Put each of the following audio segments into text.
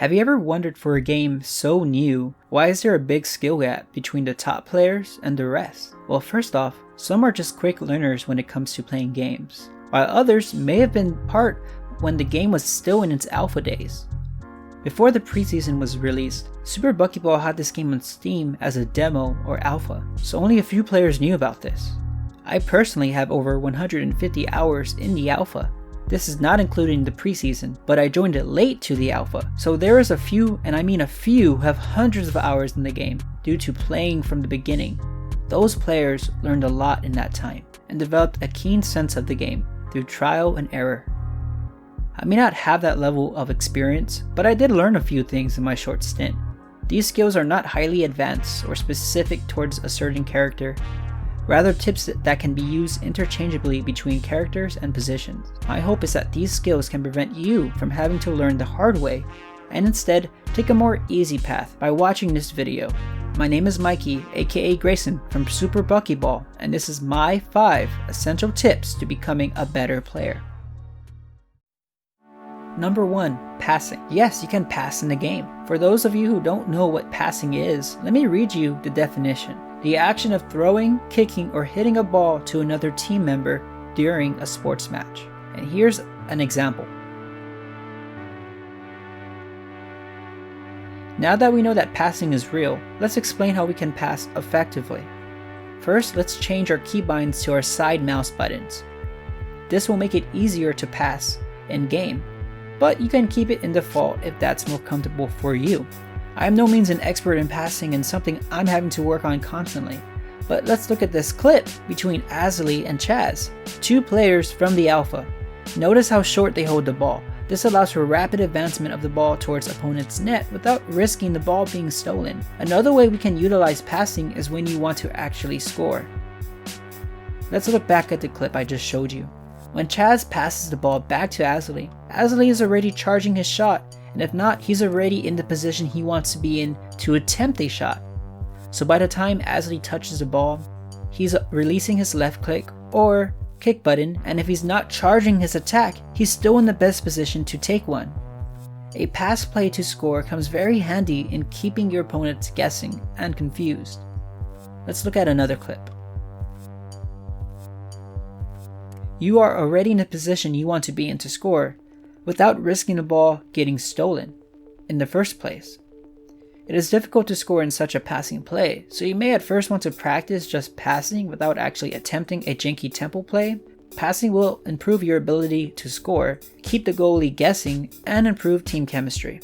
Have you ever wondered, for a game so new, why is there a big skill gap between the top players and the rest? Well, first off, some are just quick learners when it comes to playing games, while others may have been part when the game was still in its alpha days. Before the preseason was released, Super Buckyball had this game on Steam as a demo or alpha, so only a few players knew about this. I personally have over 150 hours in the alpha. This is not including the preseason, but I joined it late to the alpha, so there is a few, and I mean a few, who have hundreds of hours in the game due to playing from the beginning. Those players learned a lot in that time and developed a keen sense of the game through trial and error. I may not have that level of experience, but I did learn a few things in my short stint. These skills are not highly advanced or specific towards a certain character, rather tips that can be used interchangeably between characters and positions. My hope is that these skills can prevent you from having to learn the hard way and instead take a more easy path by watching this video. My name is Mikey, aka Grayson from Super Buckyball, and this is my 5 essential tips to becoming a better player. Number 1. Passing. Yes, you can pass in the game. For those of you who don't know what passing is, let me read you the definition. The action of throwing, kicking, or hitting a ball to another team member during a sports match. And here's an example. Now that we know that passing is real, let's explain how we can pass effectively. First, let's change our keybinds to our side mouse buttons. This will make it easier to pass in game, but you can keep it in default if that's more comfortable for you. I am no means an expert in passing and something I'm having to work on constantly, but let's look at this clip between Azli and Chaz, 2 players from the alpha. Notice how short they hold the ball. This allows for rapid advancement of the ball towards opponent's net without risking the ball being stolen. Another way we can utilize passing is when you want to actually score. Let's look back at the clip I just showed you. When Chaz passes the ball back to Azli, Azli is already charging his shot, and if not, he's already in the position he wants to be in to attempt a shot. So by the time Azli touches the ball, he's releasing his left click or kick button, and if he's not charging his attack, he's still in the best position to take one. A pass play to score comes very handy in keeping your opponents guessing and confused. Let's look at another clip. You are already in the position you want to be in to score, without risking the ball getting stolen in the first place. It is difficult to score in such a passing play, so you may at first want to practice just passing without actually attempting a janky tempo play. Passing will improve your ability to score, keep the goalie guessing, and improve team chemistry.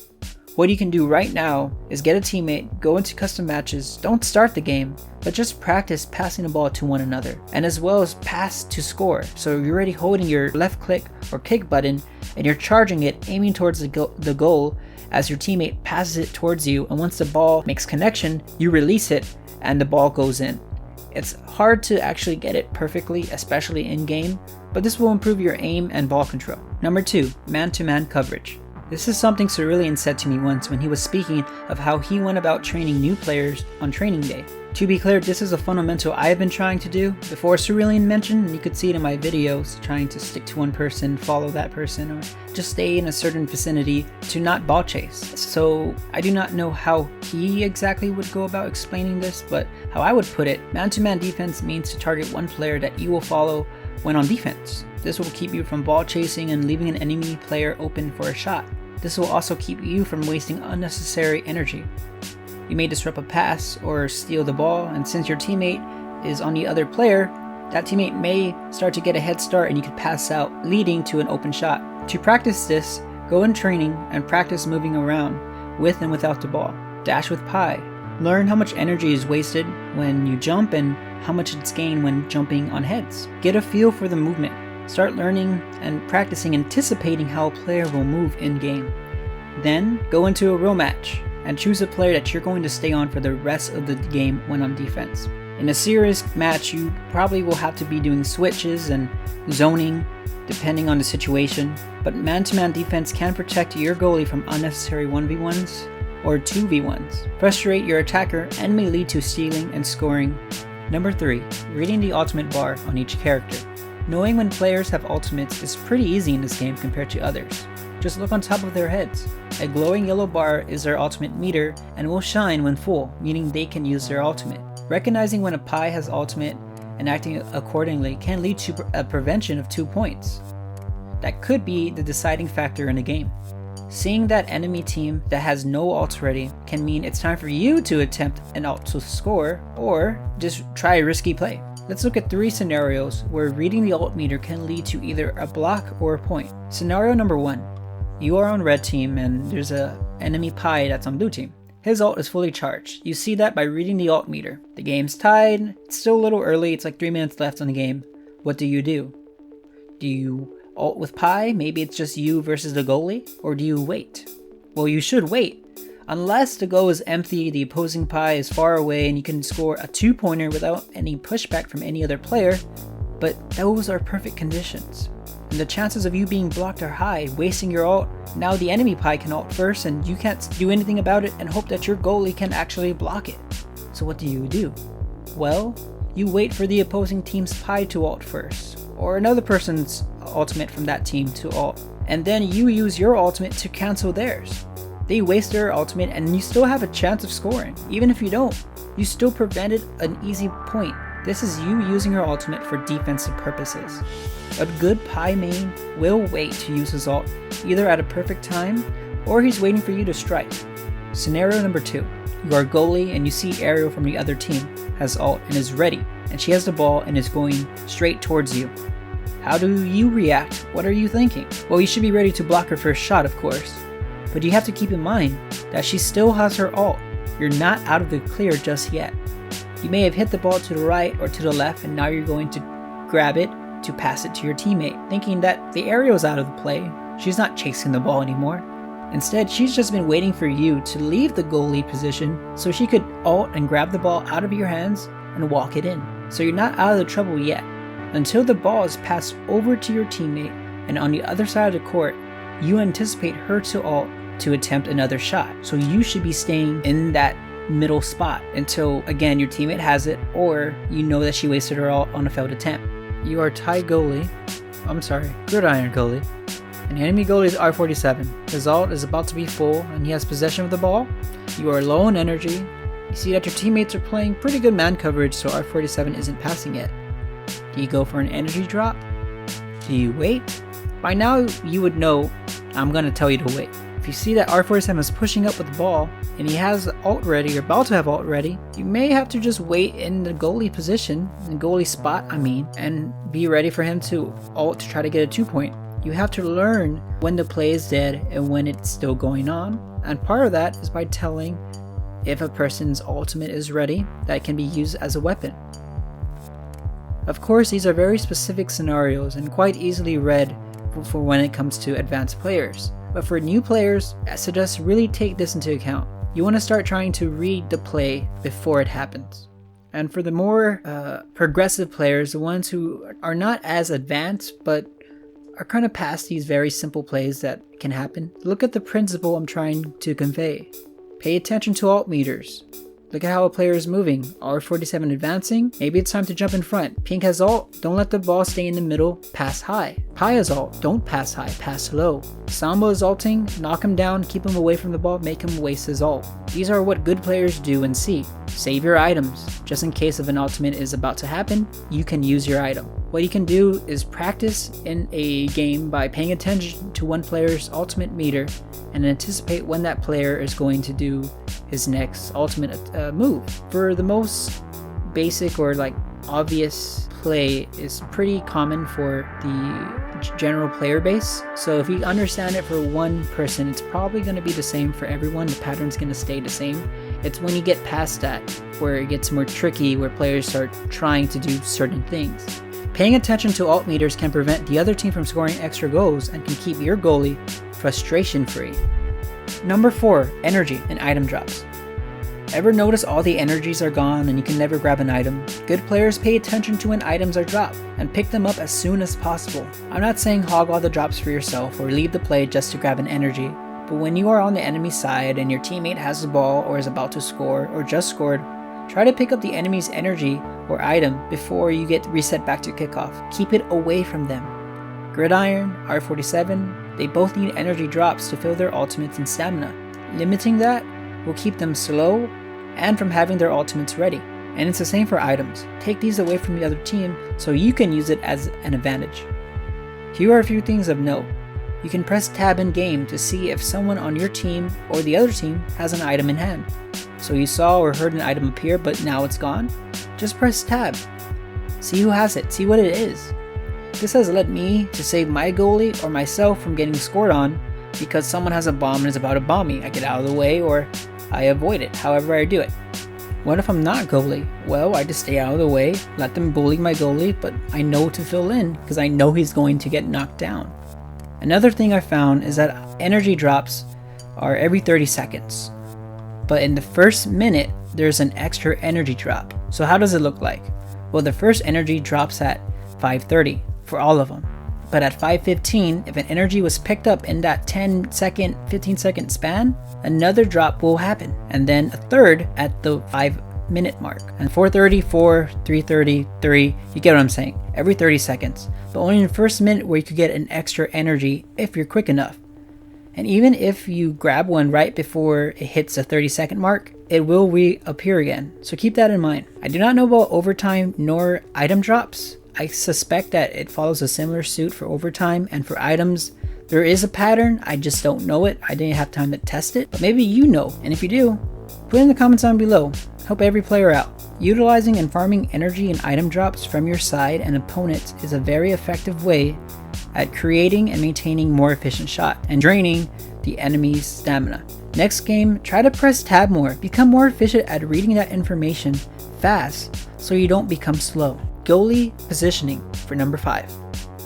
What you can do right now is get a teammate, go into custom matches, don't start the game, but just practice passing the ball to one another, and as well as pass to score. So you're already holding your left click or kick button and you're charging it, aiming towards the goal as your teammate passes it towards you, and once the ball makes connection, you release it and the ball goes in. It's hard to actually get it perfectly, especially in game, but this will improve your aim and ball control. Number 2, man-to-man coverage. This is something Cerulean said to me once when he was speaking of how he went about training new players on training day. To be clear, this is a fundamental I have been trying to do before Cerulean mentioned, and you could see it in my videos, trying to stick to one person, follow that person, or just stay in a certain vicinity to not ball chase. So I do not know how he exactly would go about explaining this, but how I would put it, man-to-man defense means to target one player that you will follow when on defense. This will keep you from ball chasing and leaving an enemy player open for a shot. This will also keep you from wasting unnecessary energy. You may disrupt a pass or steal the ball, and since your teammate is on the other player, that teammate may start to get a head start and you could pass out, leading to an open shot. To practice this, go in training and practice moving around with and without the ball. Dash with pie. Learn how much energy is wasted when you jump and how much it's gained when jumping on heads. Get a feel for the movement. Start learning and practicing anticipating how a player will move in-game. Then, go into a real match and choose a player that you're going to stay on for the rest of the game when on defense. In a serious match, you probably will have to be doing switches and zoning depending on the situation, but man-to-man defense can protect your goalie from unnecessary 1v1s or 2v1s, frustrate your attacker, and may lead to stealing and scoring. Number 3, reading the ultimate bar on each character. Knowing when players have ultimates is pretty easy in this game compared to others. Just look on top of their heads. A glowing yellow bar is their ultimate meter and will shine when full, meaning they can use their ultimate. Recognizing when a Pi has ultimate and acting accordingly can lead to a prevention of 2 points. That could be the deciding factor in a game. Seeing that enemy team that has no ults ready can mean it's time for you to attempt an ult to score, or just try a risky play. Let's look at 3 scenarios where reading the ult meter can lead to either a block or a point. Scenario number 1. You are on red team and there's a enemy Pi that's on blue team. His ult is fully charged. You see that by reading the ult meter. The game's tied, it's still a little early, it's like 3 minutes left on the game. What do? Do you ult with Pi? Maybe it's just you versus the goalie? Or do you wait? Well, you should wait. Unless the goal is empty, the opposing Pi is far away, and you can score a 2-pointer without any pushback from any other player, but those are perfect conditions. And the chances of you being blocked are high, wasting your ult. Now the enemy Pi can ult first, and you can't do anything about it and hope that your goalie can actually block it. So what do? Well, you wait for the opposing team's Pi to ult first, or another person's ultimate from that team to ult, and then you use your ultimate to cancel theirs. They waste their ultimate and you still have a chance of scoring. Even if you don't, you still prevented an easy point. This is you using your ultimate for defensive purposes. A good Pi main will wait to use his ult, either at a perfect time, or he's waiting for you to strike. Scenario number 2. You are goalie and you see Ariel from the other team has ult and is ready, and she has the ball and is going straight towards you. How do you react? What are you thinking? Well, you should be ready to block her first shot, of course. But you have to keep in mind that she still has her ult. You're not out of the clear just yet. You may have hit the ball to the right or to the left, and now you're going to grab it to pass it to your teammate, thinking that the Ariel's out of the play. She's not chasing the ball anymore. Instead, she's just been waiting for you to leave the goalie position so she could ult and grab the ball out of your hands and walk it in. So you're not out of the trouble yet. Until the ball is passed over to your teammate and on the other side of the court, you anticipate her to ult to attempt another shot. So you should be staying in that middle spot until, again, your teammate has it, or you know that she wasted her ult on a failed attempt. You are gridiron goalie. And enemy goalie is R47. His ult is about to be full and he has possession of the ball. You are low on energy. You see that your teammates are playing pretty good man coverage, so R47 isn't passing it. Do you go for an energy drop? Do you wait? By now you would know I'm gonna tell you to wait. If you see that R47 is pushing up with the ball and he has ult ready, or about to have ult ready, you may have to just wait in the goalie position, in the goalie spot and be ready for him to ult to try to get a 2-point. You have to learn when the play is dead and when it's still going on, and part of that is by telling if a person's ultimate is ready that can be used as a weapon. Of course, these are very specific scenarios and quite easily read for when it comes to advanced players. But for new players, I suggest really take this into account. You want to start trying to read the play before it happens. And for the more progressive players, the ones who are not as advanced but are kind of past these very simple plays that can happen, look at the principle I'm trying to convey. Pay attention to ult meters. Look at how a player is moving. R47 advancing, maybe it's time to jump in front. Pink has ult, don't let the ball stay in the middle, pass high. Pi has ult, don't pass high, pass low. Samba is ulting, knock him down, keep him away from the ball, make him waste his ult. These are what good players do and see. Save your items. Just in case if an ultimate is about to happen, you can use your item. What you can do is practice in a game by paying attention to one player's ultimate meter and anticipate when that player is going to do his next ultimate move. For the most basic or obvious play is pretty common for the general player base. So if you understand it for one person, it's probably going to be the same for everyone. The pattern's going to stay the same. It's when you get past that where it gets more tricky, where players start trying to do certain things. Paying attention to ult meters can prevent the other team from scoring extra goals and can keep your goalie frustration free. Number 4, energy and item drops. Ever notice all the energies are gone and you can never grab an item? Good players pay attention to when items are dropped and pick them up as soon as possible. I'm not saying hog all the drops for yourself or leave the play just to grab an energy, but when you are on the enemy side and your teammate has the ball or is about to score or just scored, try to pick up the enemy's energy or item before you get reset back to kickoff. Keep it away from them. Gridiron, R47, they both need energy drops to fill their ultimates and stamina. Limiting that will keep them slow and from having their ultimates ready. And it's the same for items. Take these away from the other team so you can use it as an advantage. Here are a few things of note. You can press tab in game to see if someone on your team or the other team has an item in hand. So you saw or heard an item appear but now it's gone? Just press tab. See who has it, see what it is. This has led me to save my goalie or myself from getting scored on because someone has a bomb and is about to bomb me. I get out of the way or I avoid it, however I do it. What if I'm not goalie? Well, I just stay out of the way, let them bully my goalie, but I know to fill in because I know he's going to get knocked down. Another thing I found is that energy drops are every 30 seconds. But in the first minute, there's an extra energy drop. So how does it look like? Well, the first energy drops at 5:30 for all of them. But at 5:15, if an energy was picked up in that 10-second, 15-second span, another drop will happen. And then a third at the 5-minute mark. And 4:30, 4, 3:30, 3, you get what I'm saying. Every 30 seconds. But only in the first minute where you could get an extra energy if you're quick enough. And even if you grab one right before it hits the 30-second mark, it will reappear again. So keep that in mind. I do not know about overtime nor item drops. I suspect that it follows a similar suit for overtime, and for items, there is a pattern. I just don't know it. I didn't have time to test it, but maybe you know. And if you do, put it in the comments down below. Help every player out. Utilizing and farming energy and item drops from your side and opponents is a very effective way at creating and maintaining more efficient shot and draining the enemy's stamina. Next game, try to press tab more. Become more efficient at reading that information fast so you don't become slow. Goalie positioning for number 5.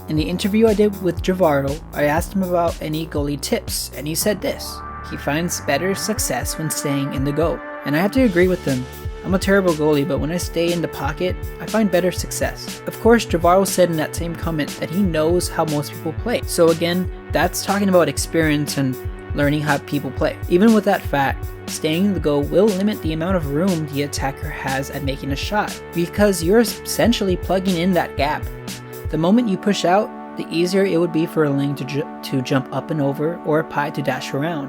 In the interview I did with Javaro, I asked him about any goalie tips, and he said this: he finds better success when staying in the goal. And I have to agree with him. I'm a terrible goalie, but when I stay in the pocket, I find better success. Of course, Javaro said in that same comment that he knows how most people play. So again, that's talking about experience and learning how people play. Even with that fact, staying in the goal will limit the amount of room the attacker has at making a shot, because you're essentially plugging in that gap. The moment you push out, the easier it would be for a lane to jump up and over, or a pie to dash around.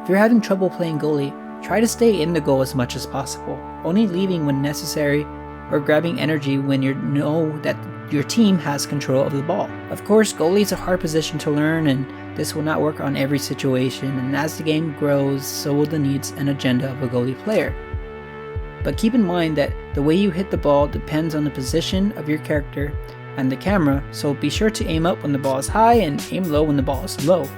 If you're having trouble playing goalie, try to stay in the goal as much as possible, only leaving when necessary or grabbing energy when you know that your team has control of the ball. Of course, goalie is a hard position to learn, and this will not work on every situation, and as the game grows, so will the needs and agenda of a goalie player. But keep in mind that the way you hit the ball depends on the position of your character and the camera, so be sure to aim up when the ball is high and aim low when the ball is low.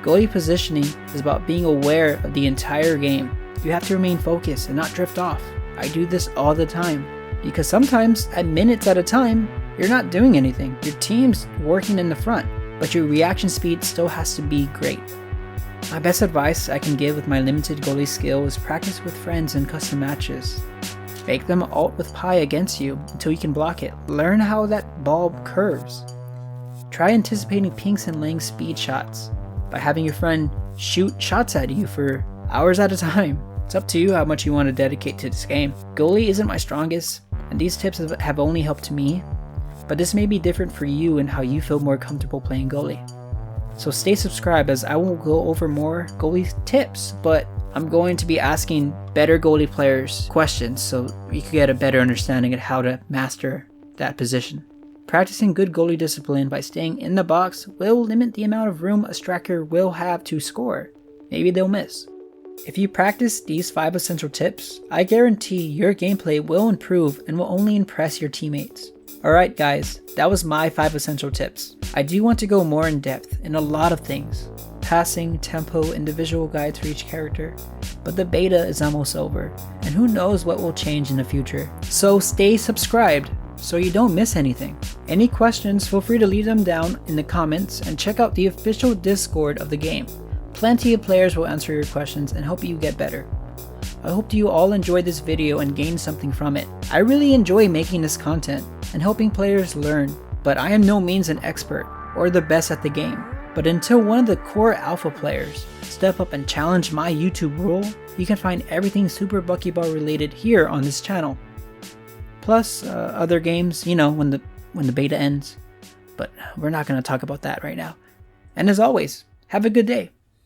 Goalie positioning is about being aware of the entire game. You have to remain focused and not drift off. I do this all the time, because sometimes at minutes at a time, you're not doing anything. Your team's working in the front, but your reaction speed still has to be great. My best advice I can give with my limited goalie skill is practice with friends in custom matches. Make them ult with pie against you until you can block it. Learn how that ball curves. Try anticipating pinks and laying speed shots by having your friend shoot shots at you for hours at a time. It's up to you how much you want to dedicate to this game. Goalie isn't my strongest, and these tips have only helped me, but this may be different for you and how you feel more comfortable playing goalie. So stay subscribed, as I will go over more goalie tips, but I'm going to be asking better goalie players questions so you can get a better understanding of how to master that position. Practicing good goalie discipline by staying in the box will limit the amount of room a striker will have to score. Maybe they'll miss. If you practice these 5 essential tips, I guarantee your gameplay will improve and will only impress your teammates. Alright guys, that was my 5 essential tips. I do want to go more in depth in a lot of things. Passing, tempo, individual guides for each character. But the beta is almost over, and who knows what will change in the future. So stay subscribed so you don't miss anything. Any questions, feel free to leave them down in the comments, and check out the official Discord of the game. Plenty of players will answer your questions and help you get better. I hope you all enjoyed this video and gained something from it. I really enjoy making this content and helping players learn, but I am no means an expert or the best at the game. But until one of the core alpha players step up and challenge my YouTube rule, you can find everything Super Buckyball related here on this channel. Plus other games, you know, when the beta ends. But we're not going to talk about that right now. And as always, have a good day.